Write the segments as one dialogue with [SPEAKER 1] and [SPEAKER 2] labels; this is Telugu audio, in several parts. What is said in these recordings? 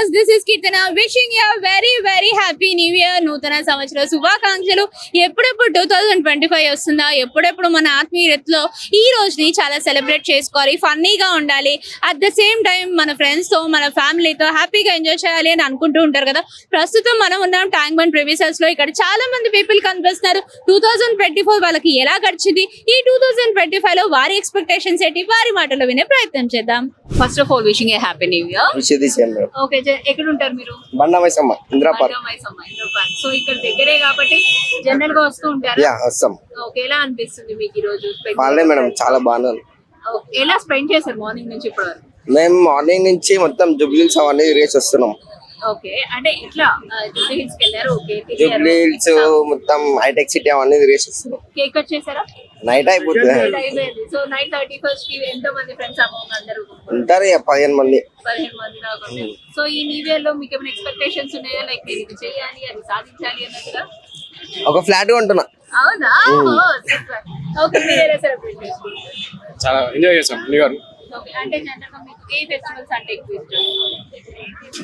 [SPEAKER 1] Viewers, this is Keerthana wishing you very very happy new year. నూతన సంవత్సర శుభాకాంక్షలు. ఎప్పుడెప్పుడు 2025 వస్తుందా, ఎప్పుడెప్పుడు మన ఆత్మీయతలో ఈ రోజుని చాలా సెలబ్రేట్ చేసుకోవాలి, ఫన్నీగా ఉండాలి, అట్ ద సేమ్ టైం మన ఫ్రెండ్స్ తో మన ఫ్యామిలీతో హ్యాపీగా ఎంజాయ్ చేయాలి అని అనుకుంటూ ఉంటారు కదా. ప్రస్తుతం మనం ఉన్నాం ట్యాంక్ బండ్ ప్రెమిసెస్ లో. ఇక్కడ చాలా మంది పీపుల్ కనిపిస్తున్నారు. 2024 వాళ్ళకి ఎలా గడిచింది, ఈ 2025 లో వారి ఎక్స్పెక్టేషన్స్ ఏంటి, వారి మాటలో వినే ప్రయత్నం చేద్దాం. First of all wishing A happy new year. Okay, ఎక్కడ ఉంటారు మీరు?
[SPEAKER 2] బండమైసమ్మ ఇంద్రాపార్క్.
[SPEAKER 1] సో ఇక్కడ దగ్గరే కాబట్టి జనరల్ గా వస్తూ ఉంటారు. ఓకే, ఎలా అనిపిస్తుంది మీకు ఈ రోజు?
[SPEAKER 2] మేడం చాలా బాగుంది.
[SPEAKER 1] ఎలా స్పెండ్ చేశారు మార్నింగ్ నుంచి ఇప్పటి వరకు?
[SPEAKER 2] మేము మార్నింగ్ నుంచి మొత్తం జూబ్లీహిల్స్ అవన్నీ రేస్ వస్తున్నాం.
[SPEAKER 1] ఓకే, అంటే ఇట్లా జూబ్లీహిల్స్ కి వెళ్ళారు. ఓకే,
[SPEAKER 2] జూబ్లీహిల్స్ మొత్తం హైటెక్ సిటీ అవన్నీ రేస్ వస్తున్నాం.
[SPEAKER 1] కేక్ కట్ చేశారా?
[SPEAKER 2] నైట్ అయిపోతుంది.
[SPEAKER 1] సో నైట్ 31st కి ఎంతో మంది ఫ్రెండ్స్ అమౌంట్ అందరూ
[SPEAKER 2] ఉంటారు, 15 మంది.
[SPEAKER 1] 15 మంది దాకా. సో ఈ న్యూ ఇయర్ లో మీకు ఏమైనా ఎక్స్పెక్టేషన్స్ ఉన్నాయా? లైక్ నేను ఇది చేయాలి, అది సాధించాలి అన్నట్టుగా.
[SPEAKER 2] ఒక ఫ్లాట్ కొంటున్నా.
[SPEAKER 1] అవునా? ఓకే, మీరు ఎలా సెలబ్రేట్ చేసుకుంటారు?
[SPEAKER 3] చాలా ఎంజాయ్ చేసాం న్యూ ఇయర్.
[SPEAKER 1] ఓకే, అంటే జనరల్ గా మీకు ఏ ఫెస్టివల్స్ అంటే ఎక్కువ ఇష్టం?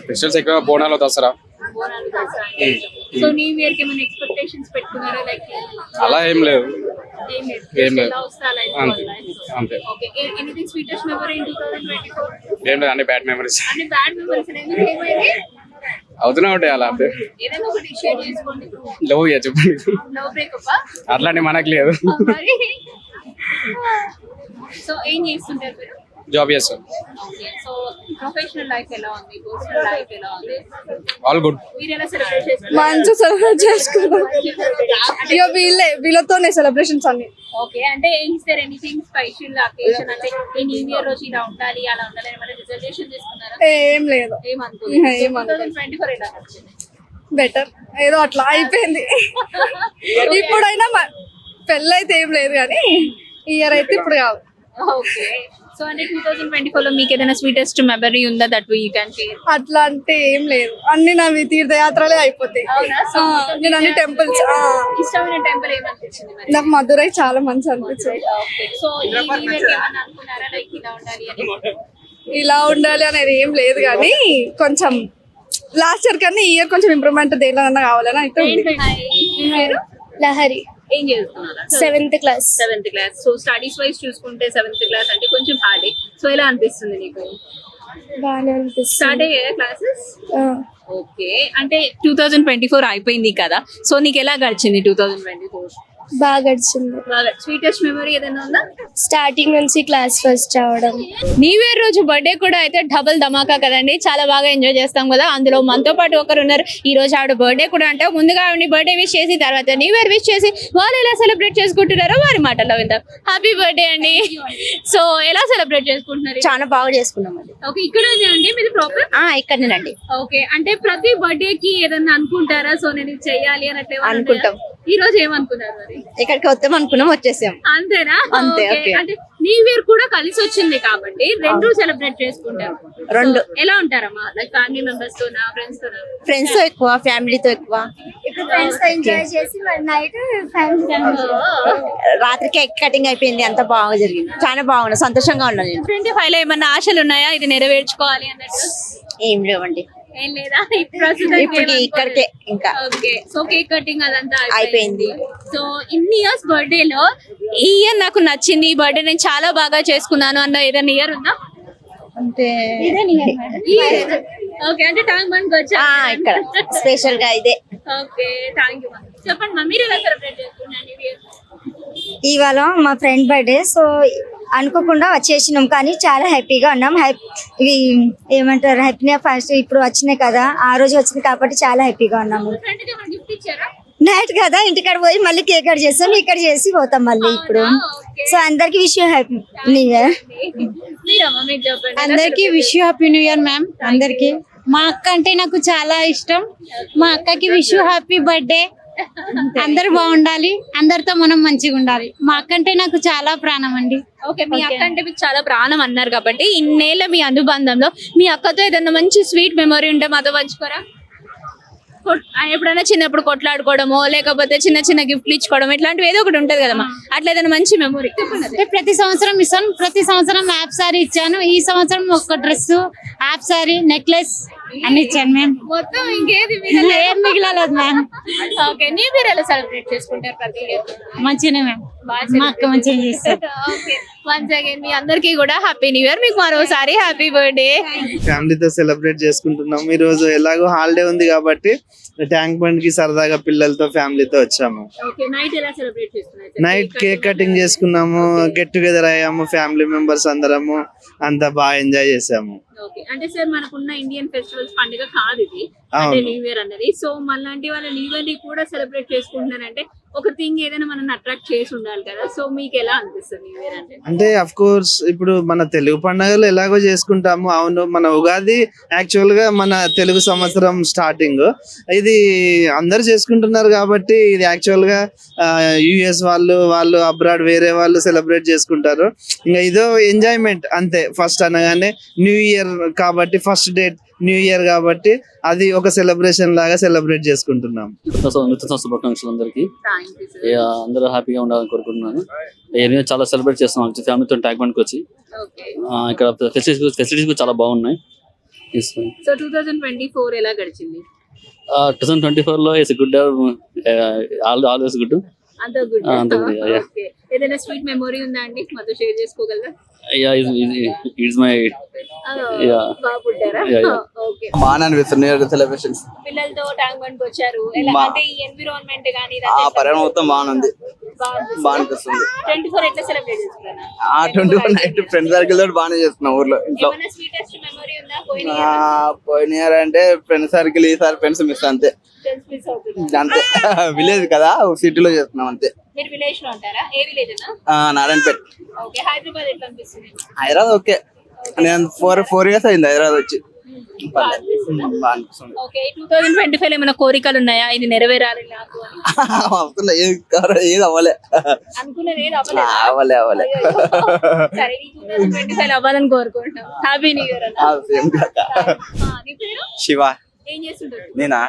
[SPEAKER 3] ఫెస్టివల్స్ ఎక్కువ Bonalu, Dasara.
[SPEAKER 1] Bonalu, Dasara. So new year కి ఏమైనా ఎక్స్పెక్టేషన్స్ పెట్టుకున్నారా? లైక్
[SPEAKER 3] అలా ఏం లేదు.
[SPEAKER 1] ఏం లేదు, ఎలా వస్తా లైఫ్
[SPEAKER 3] అంతే.
[SPEAKER 1] Okay, anything sweetest memory in 2024?
[SPEAKER 3] ఏం లేదు, అన్ని బ్యాడ్ మెమరీస్.
[SPEAKER 1] అన్ని బ్యాడ్ మెమరీస్. ఎందుకు, ఏమైంది?
[SPEAKER 3] అవుతూనే ఉంటాయి అలా.
[SPEAKER 1] ఏదైనా ఒకటి షేర్ చేసుకోండి.
[SPEAKER 3] లవ్ ఇయ్య చెప్పండి.
[SPEAKER 1] లవ్ బ్రేకప్
[SPEAKER 3] అట్లాంటి మనకు లేదు.
[SPEAKER 1] సో ఏం చేస్తుంటారు మీరు?
[SPEAKER 3] జాబ్ చేస్తాం.
[SPEAKER 1] ఓకే, సో ప్రొఫెషనల్ లైఫ్ ఎలా ఉంది, పర్సనల్ లైఫ్ ఎలా ఉంది?
[SPEAKER 3] All good.
[SPEAKER 1] మీరు ఎలా సెలబ్రేట్ చేసుకుంటారు?
[SPEAKER 4] మంచిగా సెలబ్రేట్ చేసుకున్నాం. ఇక వీళ్ళతోనే సెలబ్రేషన్స్ అన్ని.
[SPEAKER 1] ఓకే, అంటే is there anything special occasion, అంటే ఈ న్యూ ఇయర్ రోజు ఇలా ఉండాలి, అలా ఉండాలి అని ఏమైనా రిజర్వేషన్ చేసుకున్నారా?
[SPEAKER 4] ఏం లేదు.
[SPEAKER 1] ఏమనుకోలేదు. 2024 ఎలా వచ్చింది?
[SPEAKER 4] బెటర్, ఏదో అట్లా అయిపోయింది. ఇప్పుడైనా పెళ్ళైతే ఏం లేదు కానీ ఇయర్ అయితే ఇప్పుడు కాదు.
[SPEAKER 1] ఓకే, సో అంటే 2024 లో మీకు ఏదైనా స్వీటెస్ట్ మెమరీ ఉందా దట్ యూ కెన్ షేర్?
[SPEAKER 4] అట్లా అంటే ఏం లేదు, అన్ని నావి తీర్థయాత్రలే అయిపోతాయి. నేను అన్ని టెంపుల్స్.
[SPEAKER 1] ఇష్టమైన టెంపుల్ ఏమనిపించింది మరి?
[SPEAKER 4] నాకు మధురై చాలా మంచి అనిపించింది.
[SPEAKER 1] సో ఈ న్యూ ఇయర్ ఏమన్నా అనుకున్నారా, లైక్ ఇలా ఉండాలి అని?
[SPEAKER 4] ఇలా ఉండాలి అనేది ఏం లేదు కానీ కొంచెం లాస్ట్ ఇయర్ కన్నా ఈ ఇయర్ కొంచెం ఇంప్రూవ్మెంట్ దేనిలో కావాలని అయితే ఉంది.
[SPEAKER 1] లహరి. ఏం చేస్తున్నారు?
[SPEAKER 4] 7th class.
[SPEAKER 1] 7th class. So studies wise చూసుకుంటే 7th క్లాస్ అంటే కొంచెం హార్డ్. సో ఎలా అనిపిస్తుంది నీకు?
[SPEAKER 4] బాగానే అనిపిస్తుంది.
[SPEAKER 1] స్టార్ట్ అయ్యాయా క్లాసెస్? ఓకే, అంటే 2024 అయిపోయింది కదా, సో నీకు ఎలా గడిచింది 2024?
[SPEAKER 4] బాగా గడిచింది.
[SPEAKER 1] స్వీటెస్ట్ మెమరీ ఏదైనా ఉందా?
[SPEAKER 4] స్టార్టింగ్ నుంచి క్లాస్ ఫస్ట్ రావడం.
[SPEAKER 1] న్యూ ఇయర్ రోజు బర్త్డే కూడా అయితే డబుల్ ధమాకా కదండి, చాలా బాగా ఎంజాయ్ చేస్తాం కదా. అందులో మనతో పాటు ఒకరు ఉన్నారు. ఈ రోజు ఆవిడ బర్త్డే కూడా అంటే ముందుగా ఆవిడ బర్త్డే విష్ చేసి తర్వాత న్యూ ఇయర్ విష్ చేసి వాళ్ళు ఎలా సెలబ్రేట్ చేసుకుంటున్నారో వారి మాటల్లో విందాం. హ్యాపీ బర్త్డే అండి. సో ఎలా సెలబ్రేట్ చేసుకుంటున్నారు?
[SPEAKER 5] చాలా బాగా చేసుకున్నాం.
[SPEAKER 1] ఓకే, ఇక్కడే అండి మీది ప్రాపర్?
[SPEAKER 5] ఇక్కడనేనండి.
[SPEAKER 1] ఓకే, అంటే ప్రతి బర్త్డే కి ఏదన్నా అనుకుంటారా? సో నేను ఇది చెయ్యాలి అన్నట్టు
[SPEAKER 5] అనుకుంటాం.
[SPEAKER 1] ఈ రోజు ఏమనుకున్నారు మరి?
[SPEAKER 5] ఇక్కడికి వస్తాం అనుకున్నాం, వచ్చేసాం.
[SPEAKER 1] అంతేనా?
[SPEAKER 5] అంతే.
[SPEAKER 1] అంటే న్యూ ఇయర్ కూడా కలిసి వచ్చింది కాబట్టి రెండు సెలబ్రేట్ చేసుకుంటారు.
[SPEAKER 5] రెండు
[SPEAKER 1] ఎలా ఉంటారమ్మా? లైక్ ఫ్యామిలీ మెంబర్స్ తోనా, ఫ్రెండ్స్ తోనా?
[SPEAKER 5] ఫ్రెండ్స్ తో ఎక్కువ, ఫ్యామిలీతో ఎక్కువ.
[SPEAKER 4] ఫ్రెండ్స్ తో ఎంజాయ్ చేసి నైట్ ఫ్యామిలీ.
[SPEAKER 5] రాత్రి కేక్ కటింగ్ అయిపోయింది, అంత బాగా జరిగింది, చాలా బాగుంది, సంతోషంగా ఉన్నాను.
[SPEAKER 1] 2025 లో ఏమన్నా ఆశలు ఉన్నాయా, ఇది నెరవేర్చుకోవాలి అన్నట్టు?
[SPEAKER 5] ఏం లేవండి,
[SPEAKER 1] ఏం లేదా?
[SPEAKER 5] ఇప్పటికి ఇక్కడికే ఇంకా.
[SPEAKER 1] ఓకే, సో కేక్ కటింగ్ అదంతా
[SPEAKER 5] అయిపోయింది.
[SPEAKER 1] సో ఇన్ని ఇయర్స్ బర్త్డే లో ఈ ఇయర్ నాకు నచ్చింది, ఈ బర్త్డే నేను చాలా బాగా చేసుకున్నాను అన్న ఏదైనా ఇయర్ ఉందా?
[SPEAKER 5] అంటే
[SPEAKER 1] ఓకే, అంటే ట్యాంక్ బండ్ వచ్చా
[SPEAKER 5] ఇక్కడ స్పెషల్ గా ఇదే.
[SPEAKER 1] Okay, thank you. చెప్పండి మా, మీరు ఎలా సెలబ్రేట్ చేసుకున్నారు న్యూ ఇయర్?
[SPEAKER 6] ఇవాళ మా ఫ్రెండ్ బర్త్డే, సో అనుకోకుండా వచ్చేసినాం కానీ చాలా హ్యాపీగా ఉన్నాం. ఇవి ఏమంటారు, హ్యాపీగా ఫస్ట్ ఇప్పుడు వచ్చినాయి కదా, ఆ రోజు వచ్చింది కాబట్టి చాలా హ్యాపీగా ఉన్నాము.
[SPEAKER 1] గిఫ్ట్ ఇచ్చారా?
[SPEAKER 6] నైట్ కదా, ఇంటికాడ పోయి మళ్ళీ కేక్ కట్ చేస్తాం, ఇక్కడ చేసి పోతాం మళ్ళీ ఇప్పుడు. సో అందరికి wish you happy new year.
[SPEAKER 7] అందరికి wish you happy new year ma'am. అందరికి మా అక్క అంటే నాకు చాలా ఇష్టం. మా అక్కకి విష్ యూ హ్యాపీ బర్త్డే. అందరు బాగుండాలి, అందరితో మనం మంచిగా ఉండాలి. మా అక్క అంటే నాకు చాలా ప్రాణం అండి.
[SPEAKER 1] ఓకే, మీ అక్క అంటే మీకు చాలా ప్రాణం అన్నారు కాబట్టి ఇన్నేళ్ళ మీ అనుబంధంలో మీ అక్కతో ఏదైనా మంచి స్వీట్ మెమరీ ఉంటే మాతో పంచుకోరా? ఎప్పుడైనా చిన్నప్పుడు కొట్లాడుకోవడమో లేకపోతే చిన్న చిన్న గిఫ్ట్లు ఇచ్చుకోవడం ఇట్లాంటివి ఏదో ఒకటి ఉంటది కదమ్మా, అట్లా ఏదైనా మంచి మెమరీ?
[SPEAKER 7] ప్రతి సంవత్సరం ఇస్తాను, ప్రతి సంవత్సరం యాప్ సారీ ఇచ్చాను. ఈ సంవత్సరం ఒక డ్రెస్, యాప్ సారీ, నెక్లెస్ అన్ని ఇచ్చాను మ్యామ్.
[SPEAKER 1] మొత్తం ఇంకేది
[SPEAKER 7] ఏం మిగిలలేదు మ్యామ్.
[SPEAKER 1] ఓకే, న్యూ ఇయర్ ఎలా సెలబ్రేట్ చేసుకుంటారు ప్రతి ఇయర్?
[SPEAKER 7] మంచిగానే మ్యామ్. మా అక్క మంచిగా చేస్తారు.
[SPEAKER 1] ఓకే, వన్స్ అగైన్ మీ అందరికీ కూడా హ్యాపీ న్యూ ఇయర్. మీకు మరోసారి హ్యాపీ బర్త్డే.
[SPEAKER 8] ఫ్యామిలీతో సెలబ్రేట్ చేసుకుంటున్నాం. ఈ రోజు ఎలాగో హాలిడే ఉంది కాబట్టి ట్యాంక్ బండ్ కి సరదాగా పిల్లలతో ఫ్యామిలీతో వచ్చాము.
[SPEAKER 1] ఓకే, నైట్ ఎలా సెలబ్రేట్ చేస్తున్నారు?
[SPEAKER 8] నైట్ కేక్ కటింగ్ చేసుకున్నాము, గెట్ టుగెదర్ అయ్యాము, ఫ్యామిలీ మెంబర్స్ అందరము అంతా బాగా ఎంజాయ్ చేసాము.
[SPEAKER 1] ఓకే, అంటే సార్ మనకున్న ఇండియన్ ఫెస్టివల్స్ పండుగ కాదు ఇది, అంటే న్యూ ఇయర్ అన్నది. సో మనలాంటి వాళ్ళ న్యూ ఇయర్ ని కూడా సెలబ్రేట్ చేసుకుంటున్నారంటే ఒక థింగ్ ఏదైనా మనం అట్రాక్ట్ చేసి ఉండాలి కదా. సో మీకు ఎలా అనిపిస్తుంది న్యూ ఇయర్ అంటే?
[SPEAKER 8] అంటే అఫ్ కోర్స్ ఇప్పుడు మన తెలుగు పండుగలు ఎలాగో చేసుకుంటాము. అవును, మన ఉగాది యాక్చువల్ గా మన తెలుగు సంవత్సరం స్టార్టింగ్, ఇది అందరు చేసుకుంటున్నారు కాబట్టి ఇది యాక్చువల్ గా యుఎస్ వాళ్ళు అబ్రాడ్ వేరే వాళ్ళు సెలబ్రేట్ చేసుకుంటారు. ఇంకా ఇదో ఎంజాయ్మెంట్ అంతే. ఫస్ట్ అనగానే న్యూ ఇయర్ కాబట్టి, ఫస్ట్ డేట్ న్యూ ఇయర్ కాబట్టి అది ఒక సెలబ్రేషన్ లాగా సెలబ్రేట్ చేసుకుంటున్నాం.
[SPEAKER 9] నూతన శుభాకాంక్షలు అందరికి.
[SPEAKER 1] Thank you sir.
[SPEAKER 9] అందరూ హ్యాపీగా ఉండాలని కోరుకుంటున్నాను. నేను చాలా సెలబ్రేట్ చేస్తున్నాం ఫ్యామిలీతో ట్యాంక్ బండ్కి వచ్చి.
[SPEAKER 1] ఓకే,
[SPEAKER 9] ఇక్కడ ఫెసిలిటీస్ కూడా చాలా బాగున్నాయి.
[SPEAKER 1] సో 2024 ఎలా గడిచింది?
[SPEAKER 9] 2024 లో ఇట్స్ గుడ్, ఆల్వేస్ గుడ్.
[SPEAKER 1] అంత గుడ్.
[SPEAKER 9] అంత good, yeah.
[SPEAKER 1] ఓకే, ఏదైనా స్వీట్ మెమరీ ఉందా అండి మాతో షేర్ చేసుకోగలరా?
[SPEAKER 9] ఇట్స్ మై
[SPEAKER 1] బాగా పుట్టారా?
[SPEAKER 9] Yeah, yeah.
[SPEAKER 1] ఓకే,
[SPEAKER 2] బాగా అనిపిస్తుంది న్యూ ఇయర్ సెలబ్రేషన్స్.
[SPEAKER 1] పిల్లలతో ట్యాంక్ బండ్ వచ్చారు. ఎలా అంటే ఈ ఎన్విరాన్మెంట్ గానీ
[SPEAKER 2] ఆ పర్యావరణం మొత్తం బాగుంది, బాగా అనిపిస్తుంది.
[SPEAKER 1] 24 ఎట్లా సెలబ్రేట్ చేసుకున్నారా?
[SPEAKER 2] 24 నైట్ ఫ్రెండ్ సర్కిల్ తోటి బాగానే చేస్తున్నాం ఊర్లో ఇంట్లో.
[SPEAKER 1] ఏమైనా స్వీటెస్ట్ మెమరీ ఉందా పోయిన
[SPEAKER 2] పోయిన ఇయర్ అంటే ఫ్రెండ్ సర్కిల్, ఈసారి ఫ్రెండ్స్ మిస్ అంతే.
[SPEAKER 1] మిస్ అవుతుంది?
[SPEAKER 2] అంతే విలేజ్ కదా, సిటీలో చేస్తున్నాం అంతే.
[SPEAKER 1] మీరు విలేజ్ లో ఉంటారా? ఏ విలేజ్ అన్నా?
[SPEAKER 2] నారాయణపేట్.
[SPEAKER 1] ఓకే, హైదరాబాద్ ఎట్లా అనిపిస్తుంది?
[SPEAKER 2] హైదరాబాద్ ఓకే, నేను 4 years అయింది హైదరాబాద్ వచ్చి.
[SPEAKER 1] బాగా అనిపిస్తుందా?
[SPEAKER 2] బాగా అనిపిస్తుంది.
[SPEAKER 1] ఓకే, 2025 లో ఏమైనా కోరికలు ఉన్నాయా ఇది నెరవేరాలి నాకు అని?
[SPEAKER 2] అవుతుందా? ఏది అవ్వలే,
[SPEAKER 1] అనుకున్నది ఏది అవ్వలేదా?
[SPEAKER 2] అవ్వలే.
[SPEAKER 1] అయ్యో. సరే, ఈ 2025 అవ్వాలని కోరుకుంటున్నాం. హ్యాపీ న్యూ ఇయర్ అన్న.
[SPEAKER 2] సేమ్
[SPEAKER 1] నీ పేరు?
[SPEAKER 2] శివ.
[SPEAKER 1] ఏం చేస్తుంటారు?
[SPEAKER 2] నేనా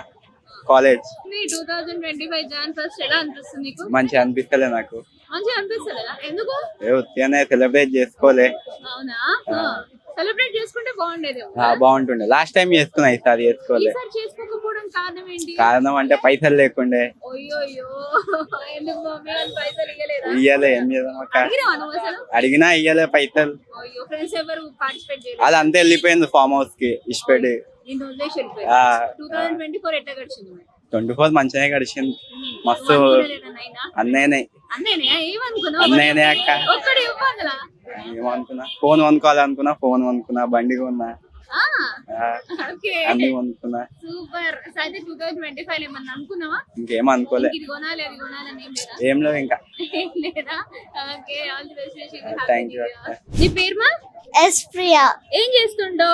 [SPEAKER 2] కాలేజ్.
[SPEAKER 1] 2025 Jan 1st ఎలా అనిపిస్తుంది నీకు?
[SPEAKER 2] మంచిగా అనిపిస్తలే నాకు.
[SPEAKER 1] మంచిగా అనిపిస్తలేదా? ఎందుకు?
[SPEAKER 2] ఉత్తిగానే సెలబ్రేట్ చేసుకోలే.
[SPEAKER 1] అవునా? సెలబ్రేట్ చేసుకుంటే బాగుండేదేమో.
[SPEAKER 2] బాగుంటుండే. లాస్ట్ టైం చేసుకున్నా, ఈసారి చేసుకోలే.
[SPEAKER 1] ఈసారి చేసుకోకపోవడం కారణం ఏంటి?
[SPEAKER 2] కారణం అంటే పైసలు లేకుండే.
[SPEAKER 1] అయ్యో, ఎందుకు మమ్మీ వాళ్ళు పైసలు ఇవ్వలేదా?
[SPEAKER 2] ఇయ్యలే, ఏం చేద్దాం అక్క.
[SPEAKER 1] అడిగినావా నువ్వు అసలు?
[SPEAKER 2] అడిగినా ఇయ్యలే పైసలు.
[SPEAKER 1] అయ్యో, ఫ్రెండ్స్ ఎవరు పార్టిసిపేట్ చేయలేదు?
[SPEAKER 2] అది అంతే వెళ్ళిపోయింది ఫామ్ హౌస్ కి ఇష్టపెట్టి.
[SPEAKER 1] నేను వదిలేసి వెళ్ళిపోయాను.
[SPEAKER 2] ఆ.
[SPEAKER 1] 2024 ఎట్లా గడిచింది మరి?
[SPEAKER 2] 24 మంచిగానే గడిచింది. మస్తు
[SPEAKER 1] అనుకోలేదన్నైనా?
[SPEAKER 2] అన్నయ్యనే.
[SPEAKER 1] అన్నయ్యనే? ఏమనుకున్నావు?
[SPEAKER 2] అన్నయ్యనే అక్క.
[SPEAKER 1] ఒక్కడే ఇవ్వాలా?
[SPEAKER 2] ఏమనుకున్నా, ఫోన్ కొనుక్కోవాలనుకున్నా, ఫోన్ కొనుక్కున్నా, బండి కొన్నా,
[SPEAKER 1] ఓకే,
[SPEAKER 2] అన్ని కొనుక్కున్నా.
[SPEAKER 1] సూపర్. అయితే 2025 ఏమన్నా అనుకున్నావా?
[SPEAKER 2] ఇంకేం అనుకోలే.
[SPEAKER 1] ఇది కొనాలి అది కొనాలని ఏం లేదా?
[SPEAKER 2] ఏం లేవు ఇంకా.
[SPEAKER 1] ఏం లేదా? Okay, all the best.
[SPEAKER 2] Thank you.
[SPEAKER 1] నీ పేరు మా?
[SPEAKER 6] ఎస్ ప్రియా,
[SPEAKER 1] ఏం చేస్తుండో?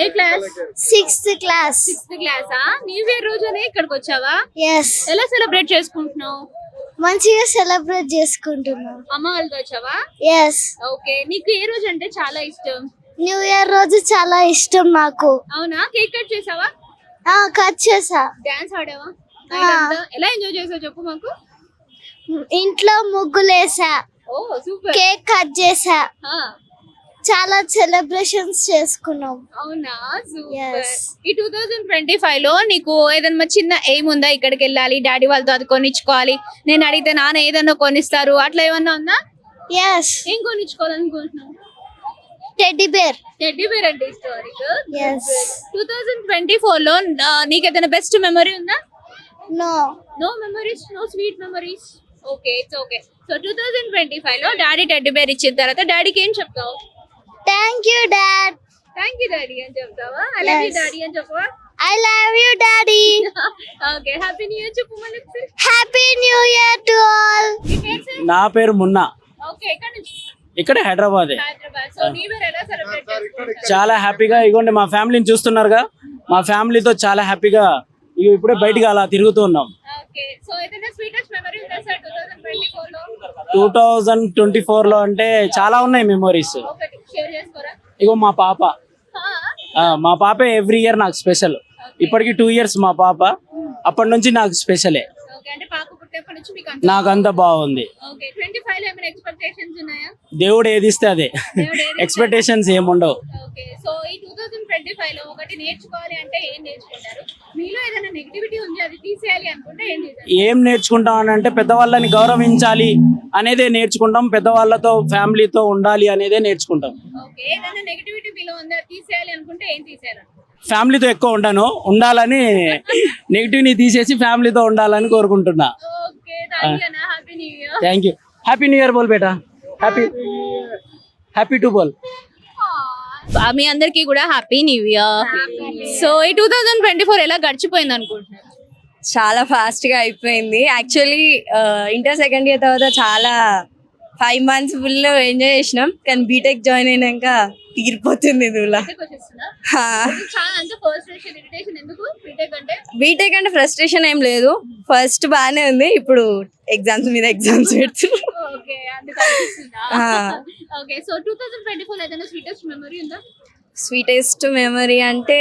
[SPEAKER 1] ఏ క్లాస్?
[SPEAKER 6] 6th class.
[SPEAKER 1] 6th క్లాసా? న్యూ ఇయర్ రోజునే ఇక్కడికి వచ్చావా?
[SPEAKER 6] ఎస్,
[SPEAKER 1] ఎలా సెలబ్రేట్ చేసుకుంటున్నావు?
[SPEAKER 6] మంచిగా సెలబ్రేట్ చేసుకుంటున్నాం.
[SPEAKER 1] అమ్మ వాళ్ళతో వచ్చావా?
[SPEAKER 6] ఎస్,
[SPEAKER 1] ఓకే, నీకు ఏ రోజు అంటే చాలా ఇష్టం?
[SPEAKER 6] న్యూ ఇయర్ రోజు చాలా ఇష్టం నాకు.
[SPEAKER 1] అవునా? కేక్ కట్ చేసావా?
[SPEAKER 6] కట్ చేసా.
[SPEAKER 1] డాన్స్ ఆడావా? Night అంతా ఎలా ఎంజాయ్ చేసావు చెప్పు మాకు.
[SPEAKER 6] ఇంట్లో ముగ్గులేసా,
[SPEAKER 1] ఓ సూపర్.
[SPEAKER 6] కేక్ కట్ చేసా, చాలా సెలబ్రేషన్స్ చేసుకున్నాం.
[SPEAKER 1] అవునా? సూపర్.
[SPEAKER 6] Yes.
[SPEAKER 1] ఈ 2025 లో నీకు ఏదైనా చిన్న ఎయిమ్ ఉందా? ఇక్కడికి వెళ్ళాలి, డాడీ వాళ్ళతో అది కొనిచ్చుకోవాలి, నేను అడిగితే నాన్న ఏదన్నా కొనిస్తారు, అట్లా ఏమన్నా ఉందా?
[SPEAKER 6] ఎస్,
[SPEAKER 1] ఏం కొనిచ్చుకోవాలనుకుంటున్నావు?
[SPEAKER 6] Teddy bear.
[SPEAKER 1] టెడ్డీ బేర్ అంటే ఇష్టం నీకు?
[SPEAKER 6] Yes.
[SPEAKER 1] 2024 లో నీకు ఏదైనా బెస్ట్ మెమరీ ఉందా?
[SPEAKER 6] No.
[SPEAKER 1] No memories, no sweet memories. Okay, it's okay. So 2025 లో డాడీ టెడ్డీ బేర్ ఇచ్చిన తర్వాత డాడీకి ఏం చెప్తావు?
[SPEAKER 6] Thank you dad.
[SPEAKER 1] Thank you daddy అని చెప్తావా? I love you
[SPEAKER 6] Yes.
[SPEAKER 1] Daddy అని చెప్పవా?
[SPEAKER 6] I love you daddy.
[SPEAKER 1] Okay, happy new year చెప్పు మళ్ళీ.
[SPEAKER 6] Happy new year to all.
[SPEAKER 1] మీ పేరు సార్?
[SPEAKER 10] నా పేరు మున్నా.
[SPEAKER 1] ఓకే, ఎక్కడి నుంచి?
[SPEAKER 10] ఇక్కడే హైదరాబాదే.
[SPEAKER 1] హైదరాబాద్. సో న్యూ ఇయర్ ఎలా సెలబ్రేట్ చేసుకుంటారు?
[SPEAKER 10] చాలా హ్యాపీగా, ఇగోండి మా ఫ్యామిలీని చూస్తున్నారుగా, మా ఫ్యామిలీతో చాలా హ్యాపీగా ఇగో ఇప్పుడే బయటికి అలా తిరుగుతూ ఉన్నాం.
[SPEAKER 1] ఓకే, సో ఏదైనా స్వీటెస్ట్ మెమరీ ఉందా సార్ 2024 లో?
[SPEAKER 10] 2024 లో అంటే చాలా ఉన్నాయి మెమరీస్.
[SPEAKER 1] ఒకటి షేర్ చేసుకోరా?
[SPEAKER 10] ఇగో మా పాప, మా పాపే ఎవ్రీ ఇయర్ నాకు స్పెషల్. ఇప్పటికి 2 years మా పాప, అప్పటి నుంచి నాకు స్పెషలే.
[SPEAKER 1] ఓకే, అంటే పాప పుట్టినప్పటి నుంచి మీకు
[SPEAKER 10] నాకు అంత బాగుంది.
[SPEAKER 1] ఓకే, 25 లో ఏమైనా ఎక్స్పెక్టేషన్స్ ఉన్నాయా?
[SPEAKER 10] దేవుడు ఏది ఇస్తే అదే,
[SPEAKER 1] దేవుడు ఏది ఇస్తే
[SPEAKER 10] ఎక్స్పెక్టేషన్స్ ఏముండవు.
[SPEAKER 1] ఓకే, సో ఈ 2025 2025 లో ఒకటి నేర్చుకోవాలి అంటే ఏం నేర్చుకుంటారు? మీలో ఏదైనా నెగిటివిటీ ఉంది అది తీసేయాలి అనుకుంటే ఏం చేస్తారు?
[SPEAKER 10] ఏం నేర్చుకుంటాం అని అంటే పెద్దవాళ్ళని గౌరవించాలి అనేదే నేర్చుకుంటాం, పెద్దవాళ్ళతో ఫ్యామిలీతో ఉండాలి అనేదే నేర్చుకుంటాం.
[SPEAKER 1] ఓకే, ఏదైనా నెగిటివిటీ మీలో ఉంది అది తీసేయాలి అనుకుంటే ఏం తీసేయాలి?
[SPEAKER 10] ఫ్యామిలీతో ఎక్కువ ఉండాలని నెగిటివ్ని తీసేసి ఫ్యామిలీతో ఉండాలని కోరుకుంటున్నా.
[SPEAKER 1] ఓకే, థాంక్యూ అన్న. Happy new year.
[SPEAKER 10] Thank you. Happy new year బోల్ బేటా. హ్యాపీ టు బోల్.
[SPEAKER 1] మీ అందరికీ కూడా హ్యాపీ న్యూ ఇయర్. సో ఈ 2024 ఎలా గడిచిపోయింది అనుకుంటున్నారు?
[SPEAKER 5] చాలా ఫాస్ట్ గా అయిపోయింది. యాక్చువల్లీ ఇంటర్ సెకండ్ ఇయర్ తర్వాత చాలా 5 months ఫుల్ ఎంజాయ్ చేసినాం, కానీ బీటెక్ జాయిన్ అయినాక తీరిపోతుంది దూలా. బీటెక్ అంటే ఫ్రస్ట్రేషన్ ఏం లేదు, ఫస్ట్ బాగానే ఉంది, ఇప్పుడు ఎగ్జామ్స్ మీద ఎగ్జామ్స్ పెడుతున్నారు. స్వీటెస్ట్ మెమరీ అంటే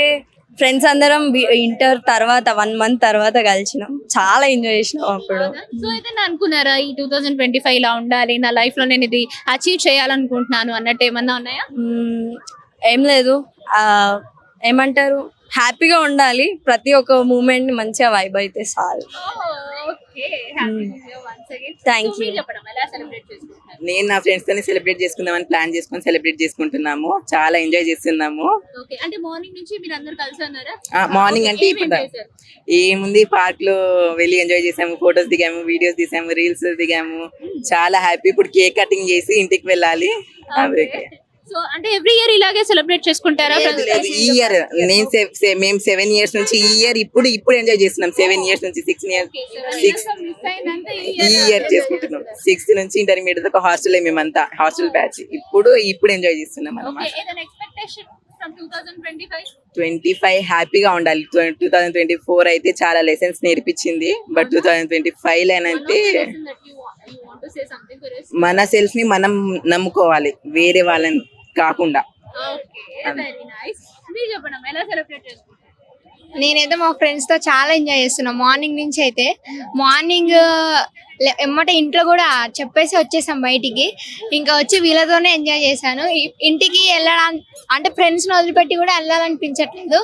[SPEAKER 5] ఫ్రెండ్స్ అందరం ఇంటర్ తర్వాత 1 month తర్వాత కలిసినాం, చాలా ఎంజాయ్ చేసినాం అప్పుడు.
[SPEAKER 1] సో అయితే అనుకున్నారా ఈ 2025 ఇలా ఉండాలి, నా లైఫ్ లో నేను ఇది అచీవ్ చేయాలనుకుంటున్నాను అన్నట్టు ఏమన్నా ఉన్నాయా?
[SPEAKER 5] ఏం లేదు, ఏమంటారు, హ్యాపీగా ఉండాలి, ప్రతి ఒక్క మూమెంట్ ని మంచిగా వైబ్ అయితే చాలు. Thank you.
[SPEAKER 11] నేను నా ఫ్రెండ్స్ తోనే సెలబ్రేట్ చేసుకుందామని ప్లాన్ చేసుకొని సెలబ్రేట్ చేసుకుంటున్నాము, చాలా ఎంజాయ్ చేస్తున్నాము.
[SPEAKER 1] అంటే మార్నింగ్ నుంచి మీరు అందరూ కలిసి ఉన్నారా?
[SPEAKER 11] మార్నింగ్ అంటే ఇప్పుడు ఏముంది, పార్క్ లో వెళ్ళి ఎంజాయ్ చేసాము, ఫొటోస్ దిగాము, వీడియోస్ తీసాము, రీల్స్ దిగాము, చాలా హ్యాపీ. ఇప్పుడు కేక్ కటింగ్ చేసి ఇంటికి వెళ్ళాలి.
[SPEAKER 1] సో అంటే ఎవ్రీ ఇయర్ ఇలాగే సెలబ్రేట్ చేసుకుంటారా?
[SPEAKER 11] ఈ ఇయర్ మేము 7 years నుంచి ఈ ఇయర్ ఇప్పుడు ఎంజాయ్ చేస్తున్నాం. 7 years నుంచి 6 years ఈ ఇయర్ చేసుకుంటున్నాం. 6th నుంచి ఇంటర్మీడియట్ దాకా హాస్టల్, మేమంతా హాస్టల్ బ్యాచ్. ఇప్పుడు ఎంజాయ్ చేస్తున్నాం అన్నమాట. 25 హ్యాపీగా ఉండాలి. 2024 అయితే చాలా లెసన్స్ నేర్పించింది, బట్ 2025 అయితే మన సెల్ఫ్ ని మనం నమ్ముకోవాలి, వేరే వాళ్ళని కాకుండా.
[SPEAKER 7] నేనైతే మా ఫ్రెండ్స్ తో చాలా ఎంజాయ్ చేస్తున్నా. మార్నింగ్ నుంచి అయితే మార్నింగ్ ఎమ్మట ఇంట్లో కూడా చెప్పేసి వచ్చేసాం బయటికి, ఇంకా వచ్చి వీళ్ళతోనే ఎంజాయ్ చేశాను. ఇంటికి వెళ్ళడానికి అంటే ఫ్రెండ్స్ ని వదిలిపెట్టి కూడా వెళ్ళాలనిపించట్లేదు.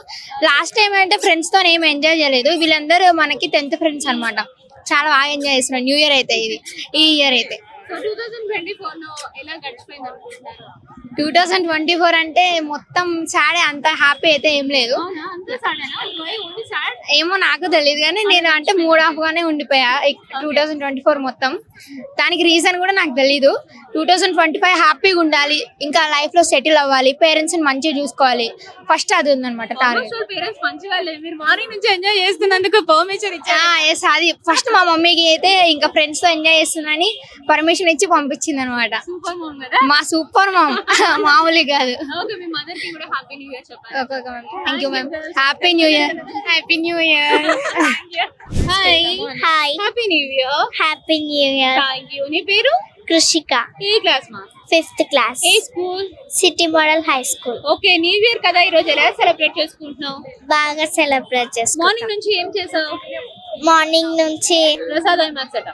[SPEAKER 7] లాస్ట్ టైం అంటే ఫ్రెండ్స్ తో ఏం ఎంజాయ్ చేయలేదు, వీళ్ళందరూ మనకి 10th ఫ్రెండ్స్ అన్నమాట. చాలా బాగా ఎంజాయ్ చేస్తున్నాం న్యూ ఇయర్ అయితే, ఈ ఇయర్ అయితే. 2024 అంటే మొత్తం సాడే, అంత హ్యాపీ అయితే ఏం లేదు. ఏమో నాకు తెలియదు, కానీ నేను అంటే మూడ్ ఆఫ్ గానే ఉండిపోయా 2024 మొత్తం. దానికి రీజన్ కూడా నాకు తెలీదు. 2025 హ్యాపీగా ఉండాలి, ఇంకా లైఫ్ లో సెటిల్ అవ్వాలి, పేరెంట్స్ ని మంచిగా చూసుకోవాలి, ఫస్ట్ అది ఉందన్నమాట టార్గెట్.
[SPEAKER 1] ఎంజాయ్ చేస్తున్నందుకు పర్మిషన్
[SPEAKER 7] అది ఫస్ట్ మా మమ్మీకి అయితే ఇంకా ఫ్రెండ్స్ తో ఎంజాయ్ చేస్తున్నాని పర్మిషన్ ఇచ్చి పంపించింది అనమాట. మా సూపర్ మామ్, మామూలు కాదు. Thank you ma'am. Happy new year. Happy new year.
[SPEAKER 1] Hi. Happy new year.
[SPEAKER 6] Happy new year.
[SPEAKER 1] Thank you. నీ పేరు?
[SPEAKER 6] కృషిక.
[SPEAKER 1] ఏ క్లాస్ మా?
[SPEAKER 6] 5th class.
[SPEAKER 1] ఏ school?
[SPEAKER 6] City model high school.
[SPEAKER 1] Okay, new year కదా, ఈ రోజు ఎలా సెలబ్రేట్ చేసుకుంటున్నావు?
[SPEAKER 6] బాగా సెలబ్రేట్ చేసుకుంటాం.
[SPEAKER 1] మార్నింగ్ నుంచి ఏం చేసావు?
[SPEAKER 6] మార్నింగ్ నుంచి
[SPEAKER 1] ప్రసాదం మార్చట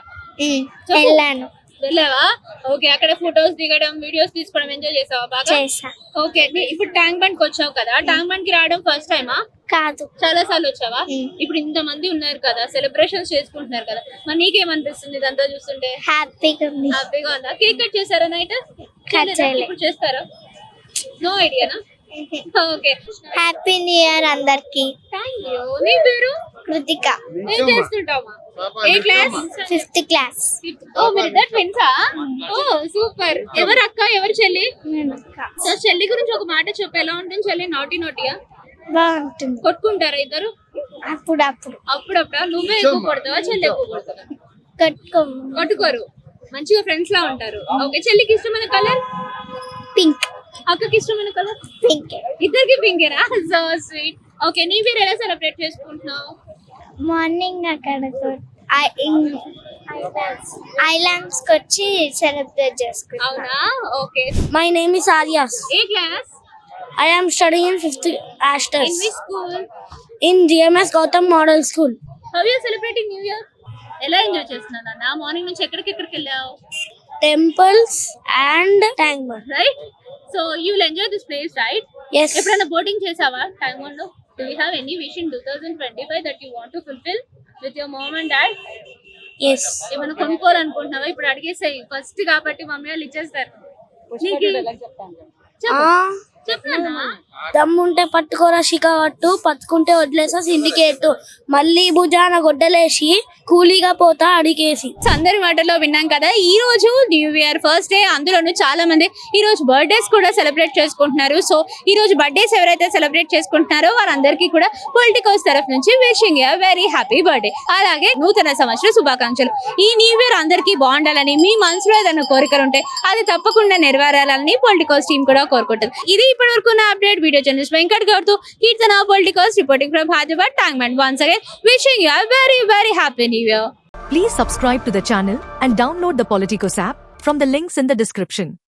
[SPEAKER 6] వెళ్ళాను.
[SPEAKER 1] వెళ్ళావా? ఓకే, అక్కడ ఫొటోస్ దిగడం, వీడియోస్ తీసుకోవడం ఎంజాయ్ చేసావా బాగా?
[SPEAKER 6] చేసా.
[SPEAKER 1] ఓకే, ఇప్పుడు ట్యాంక్ బండ్ కి వచ్చావు కదా, ట్యాంక్ బండ్ కి రావడం ఫస్ట్ టైమా?
[SPEAKER 6] కాదు,
[SPEAKER 1] చాలా సార్లు వచ్చావా? ఇప్పుడు ఇంత మంది ఉన్నారు కదా, సెలబ్రేషన్స్ చేసుకుంటున్నారు కదా, మరి నీకేమనిపిస్తుంది ఇదంతా చూస్తుంటే?
[SPEAKER 6] హ్యాపీగా ఉంది.
[SPEAKER 1] హ్యాపీగా ఉందా? కేక్ కట్ చేశారా నైట్?
[SPEAKER 6] కట్ చేయలేదు.
[SPEAKER 1] ఇప్పుడు చేస్తారా? నో ఐడియానా? ఓకే,
[SPEAKER 6] హ్యాపీ న్యూ ఇయర్ అందరికి.
[SPEAKER 1] Thank you. నీ పేరు?
[SPEAKER 6] కృతిక.
[SPEAKER 1] ఏం చేస్తుంటావా? ఏ క్లాస్?
[SPEAKER 6] 5th class.
[SPEAKER 1] ఓ, మీరిద్దరు ట్విన్సా? ఓ సూపర్. ఎవరు అక్క, ఎవరు చెల్లి? సో చెల్లి గురించి ఒక మాట చెప్పు, ఎలా ఉంటుంది చెల్లి? నోటియా?
[SPEAKER 6] బాగుంటుంది.
[SPEAKER 1] కొట్టుకుంటారా ఇద్దరు? అప్పుడప్పుడు. నువ్వే ఎక్కువ కొడతావా, చెల్లి ఎక్కువ కొడతావా? కొట్టుకోరు, మంచిగా ఫ్రెండ్స్ లా ఉంటారు. ఓకే, చెల్లికి ఇష్టమైన కలర్?
[SPEAKER 6] పింక్.
[SPEAKER 1] అక్కకి ఇష్టమైన కలర్?
[SPEAKER 6] పింక్.
[SPEAKER 1] ఇద్దరికి పింకేనా? So sweet. ఓకే, నీ పేరు ఎలా సెలబ్రేట్ చేసుకుంటున్నావు?
[SPEAKER 6] మార్నింగ్ అక్కడ ఐలాండ్స్ కి వచ్చి సెలబ్రేట్ చేసుకుంటాం.
[SPEAKER 1] అవునా? Okay.
[SPEAKER 6] My name is Arya's.
[SPEAKER 1] A class?
[SPEAKER 6] I am studying in 5th Asters.
[SPEAKER 1] In which school?
[SPEAKER 6] In GMS Gautam Model School.
[SPEAKER 1] How are you celebrating New Year? ఎలా ఎంజాయ్ చేస్తున్నావు నాన్న? మార్నింగ్ నుంచి ఎక్కడికి వెళ్ళావు?
[SPEAKER 6] Temples and tank bar.
[SPEAKER 1] Right? So you will enjoy this place, right?
[SPEAKER 12] Yes
[SPEAKER 1] ఎప్పుడైనా బోటింగ్ చేసావా టైం లో? Do you have any wish in 2025 that you want to fulfill with your mom and dad?
[SPEAKER 12] Yes
[SPEAKER 1] ఏమైనా కొనుక్కోవాలనుకుంటున్నావా? ఇప్పుడు అడిగేసాయి ఫస్ట్ కాబట్టి మమ్మీ వాళ్ళు ఇచ్చేస్తారు. చెప్పనా?
[SPEAKER 12] దమ్ముంటే పట్టుకోరా శిఖవట్టు, పట్టుకుంటే వదిలేసా సిండికేట్, మళ్ళీ భుజాన గొడ్డలేసి కూలీగా పోతా అడిగేసి.
[SPEAKER 1] అందరి మాటల్లో విన్నాం కదా. ఈ రోజు న్యూ ఇయర్ ఫస్ట్ డే, అందులోనూ చాలా మంది ఈ రోజు బర్త్డేస్ కూడా సెలబ్రేట్ చేసుకుంటున్నారు. సో ఈ రోజు బర్త్డేస్ ఎవరైతే సెలబ్రేట్ చేసుకుంటున్నారో వారందరికీ కూడా పొలిటికల్స్ తరఫు నుంచి wishing you very happy birthday, అలాగే నూతన సంవత్సర శుభాకాంక్షలు. ఈ న్యూ ఇయర్ అందరికీ బాగుండాలని, మీ మనసులో ఏదైనా కోరికలు ఉంటే అది తప్పకుండా నెరవేరాలని పొలిటికల్స్ టీం కూడా కోరుకుంటుంది. ఇది ఇప్పటి వరకు నా అప్డేట్. వీడియో జర్నలిస్ట్ వెంకట్ గౌడ్తో Keerthana, politicals reporting from Hyderabad, cantonment. Once again wishing you very very happy new year.
[SPEAKER 13] Please subscribe to the channel and download the Politicos app from the links in the description.